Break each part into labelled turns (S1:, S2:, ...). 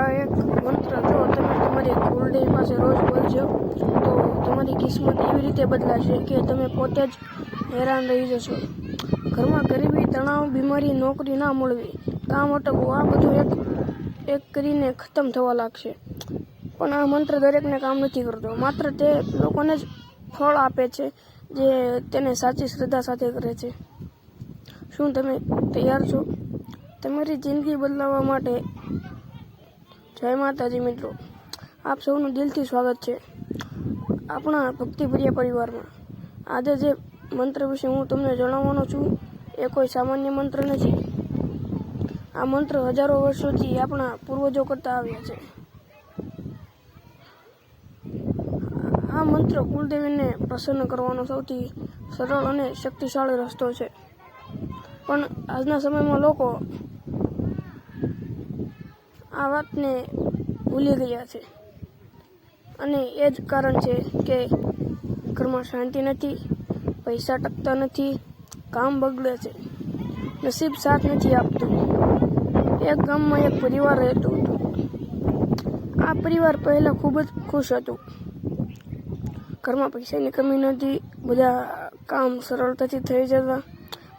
S1: આ એક મંત્ર જો તમે તમારી કુળદેવી પાસે રોજ બોલજો તો તમારી કિસ્મત એવી રીતે બદલાશે કે તમે પોતે જ હેરાન રહી જશો. ઘરમાં ગરીબી, તણાવ, બીમારી, નોકરી ના મળવી, કામ અટકવું, આ બધું એક કરીને ખતમ થવા લાગશે. પણ આ મંત્ર દરેકને કામ નથી કરતો. માત્ર તે લોકોને જ ફળ આપે છે જે તેને સાચી શ્રદ્ધા સાથે કરે છે. શું તમે તૈયાર છો તમારી જિંદગી બદલાવવા માટે? જય માતાજી મિત્રો, આપ સૌનું દિલથી સ્વાગત છે આપણા ભક્તિપ્રિય પરિવારમાં. આજે જે મંત્ર વિશે હું તમને જણાવવાનો છું એ કોઈ સામાન્ય મંત્ર નથી. આ મંત્ર હજારો વર્ષોથી આપણા પૂર્વજો કરતા આવ્યા છે. આ મંત્ર કુળદેવીને પ્રસન્ન કરવાનો સૌથી સરળ અને શક્તિશાળી રસ્તો છે. પણ આજના સમયમાં લોકો આ વાતને ભૂલી ગયા છે અને એ જ કારણ છે કે ઘરમાં શાંતિ નથી, પૈસા ટકતા નથી, કામ બગડે છે, નસીબ સાથ નથી આપતું. એક ગામમાં એક પરિવાર રહેતું હતું. આ પરિવાર પહેલા ખૂબ જ ખુશ હતું. ઘરમાં પૈસાની કમી નથી, બધા કામ સરળતાથી થઈ જતા.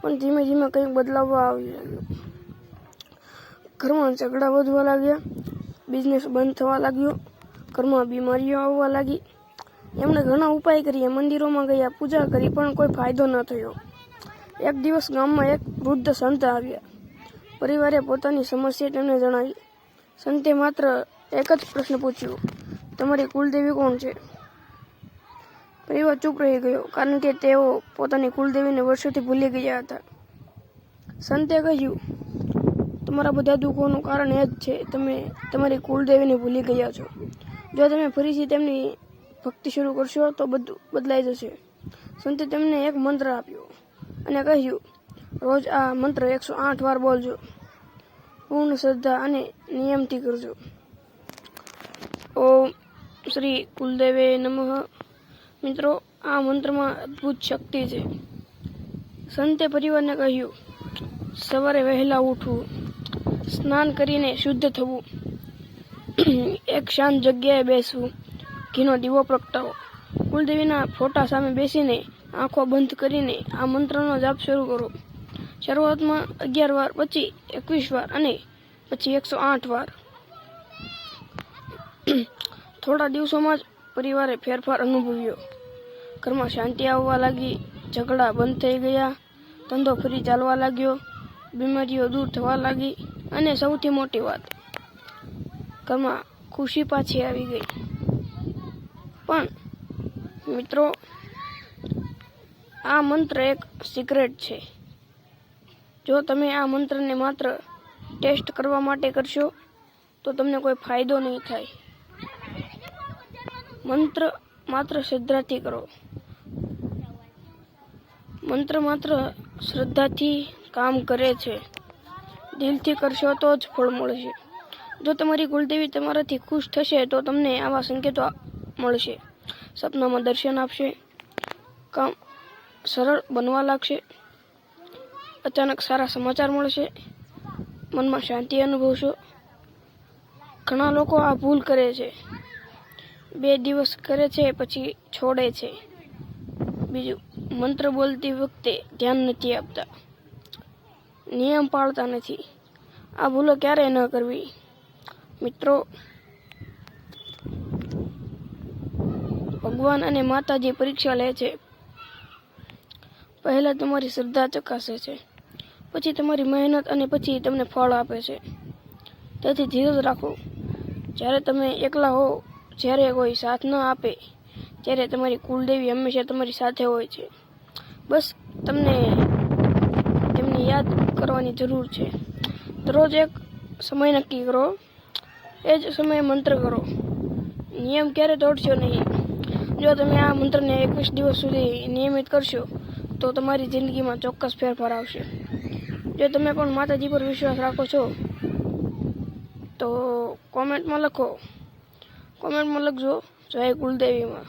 S1: પણ ધીમે ધીમે કંઈક બદલાવવા આવી રહ્યો. ઘરમાં ઝઘડા વધવા લાગ્યા, બિઝનેસ બંધ થવા લાગ્યો, ઘરમાં બીમારીઓ આવવા લાગી. એમણે ઘણા ઉપાય કર્યા, મંદિરોમાં ગયા, પૂજા કરી, પણ કોઈ ફાયદો ન થયો. એક દિવસ ગામમાં એક વૃદ્ધ સંત આવ્યા. પરિવારે પોતાની સમસ્યા તેમને જણાવી. સંતે માત્ર એક જ પ્રશ્ન પૂછ્યો, તમારી કુળદેવી કોણ છે? પરિવાર ચૂપ રહી ગયો, કારણ કે તેઓ પોતાની કુળદેવીને વર્ષોથી ભૂલી ગયા હતા. સંતે કહ્યું, તમારા બધા દુઃખોનું કારણ એ જ છે, તમે તમારી કુળદેવીને ભૂલી ગયા છો. જો તમે ફરીથી તેમની ભક્તિ શરૂ કરશો તો બધું બદલાઈ જશે. સંતે તેમને એક મંત્ર આપ્યો અને કહ્યું, રોજ આ મંત્ર 108 વાર બોલજો. પૂર્ણ શ્રદ્ધા અને નિયમથી કરજો. ઓમ શ્રી કુલદેવે નમઃ. મિત્રો, આ મંત્રમાં અદ્ભુત શક્તિ છે. સંતે પરિવારને કહ્યું, સવારે વહેલા ઉઠવું, સ્નાન કરીને શુદ્ધ થવું, એક શાંત જગ્યાએ બેસવું, ઘીનો દીવો પ્રગટાવો, કુલદેવીના ફોટા સામે બેસીને આંખો બંધ કરીને આ મંત્રનો જાપ શરૂ કરો. શરૂઆતમાં 11 વાર, પછી 21 વાર અને પછી 108 વાર. થોડા દિવસોમાં જ પરિવારે ફેરફાર અનુભવ્યો. ઘરમાં શાંતિ આવવા લાગી, ઝઘડા બંધ થઈ ગયા, ધંધો ફરી ચાલવા લાગ્યો, બીમારીઓ દૂર થવા લાગી અને સૌથી મોટી વાત, ઘરમાં ખુશી પાછી આવી ગઈ. પણ મિત્રો, આ મંત્ર એક સિક્રેટ છે. જો તમે આ મંત્રને માત્ર ટેસ્ટ કરવા માટે કરશો તો તમને કોઈ ફાયદો નહીં થાય. મંત્ર માત્ર શ્રદ્ધાથી કરો. મંત્ર માત્ર શ્રદ્ધાથી કામ કરે છે. દિલથી કરશો તો જ ફળ મળશે. જો તમારી કુળદેવી તમારાથી ખુશ થશે તો તમને આવા સંકેતો મળશે. સપનામાં દર્શન આપશે, કામ સરળ બનવા લાગશે, અચાનક સારા સમાચાર મળશે, મનમાં શાંતિ અનુભવશો. ઘણા લોકો આ ભૂલ કરે છે, 2 દિવસ કરે છે પછી છોડે છે. બીજું, મંત્ર બોલતી વખતે ધ્યાન નથી આપતા, નિયમ પાળતા નથી. આ ભૂલો ક્યારેય ન કરવી. મિત્રો, ભગવાન અને માતાજી પરીક્ષા લે છે. પહેલા તમારી શ્રદ્ધા ચકાસે છે, પછી તમારી મહેનત અને પછી તમને ફળ આપે છે. તેથી ધીરજ રાખો. જ્યારે તમે એકલા હો, જ્યારે કોઈ સાથ ન આપે, ત્યારે તમારી કુળદેવી હંમેશા તમારી સાથે હોય છે. બસ તમને તેમની યાદ કરવાની જરૂર છે. દરરોજ એક સમય નક્કી કરો, એ જ સમયે મંત્ર કરો. નિયમ ક્યારે તોડશો નહીં. જો તમે આ મંત્રને 21 દિવસ સુધી નિયમિત કરશો તો તમારી જિંદગીમાં ચોક્કસ ફેરફાર આવશે. જો તમે પણ માતાજી પર વિશ્વાસ રાખો છો તો કોમેન્ટમાં લખજો જય કુલદેવીમાં.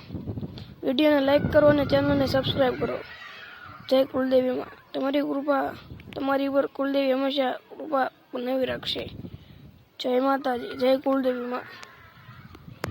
S1: વિડીયોને લાઈક કરો અને ચેનલને સબસ્ક્રાઈબ કરો. જય કુલદેવીમાં. તમારી ઉપર કુલદેવી હંમેશા કૃપા બનાવી રાખશે. જય જય માતાજી, જય કુળદેવી માં.